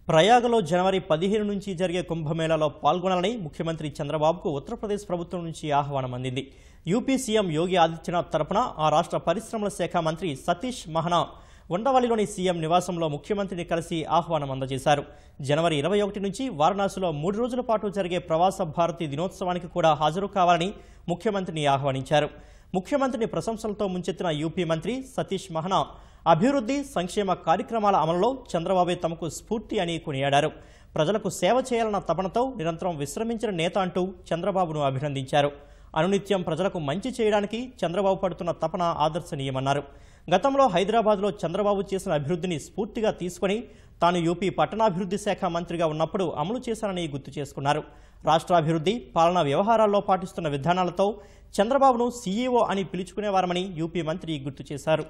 ప్రయాగలో జనవరి 15 నుంచి జరిగే కుంభమేళాలో పాల్గొనాలని ముఖ్యమంత్రి చంద్రబాబుకు ఉత్తరప్రదేశ్ ప్రభుత్వం నుంచి ఆహ్వానం అందింది. యూపీ సీఎం యోగి ఆదిత్యనాథ్ తరపున ఆ రాష్ట్ర పరిశ్రమల శాఖ మంత్రి సతీష్ మహనా ఉండవల్లిలోని సీఎం నివాసంలో ముఖ్యమంత్రిని కలిసి ఆహ్వానం అందజేశారు. జనవరి 21 నుంచి వారణాసిలో 3 రోజుల పాటు జరిగే ప్రవాస భారతి దినోత్సవానికి కూడా హాజరు కావాలని ముఖ్యమంత్రిని ఆహ్వానించారు. ముఖ్యమంత్రిని ప్రశంసలతో ముంచెత్తిన యూపీ మంత్రి సతీష్ మహనా అభివృద్ధి సంక్షేమ కార్యక్రమాల అమలులో చంద్రబాబే తమకు స్ఫూర్తి అని కొనియాడారు. ప్రజలకు సేవ చేయాలన్న తపనతో నిరంతరం విశ్రమించిన నేత అంటూ చంద్రబాబును అభినందించారు. అనునిత్యం ప్రజలకు మంచి చేయడానికి చంద్రబాబు పడుతున్న తపన ఆదర్శనీయమన్నారు. గతంలో హైదరాబాద్లో చంద్రబాబు చేసిన అభివృద్ధిని స్ఫూర్తిగా తీసుకుని తాను యూపీ పట్టణాభివృద్ధి శాఖ మంత్రిగా ఉన్నప్పుడు అమలు చేశానని గుర్తు చేసుకున్నారు. రాష్ట్రాభివృద్ధి పాలనా వ్యవహారాల్లో పాటిస్తున్న విధానాలతో చంద్రబాబును సీఈఓ అని పిలుచుకునేవారమని యూపీ మంత్రి గుర్తు చేశారు.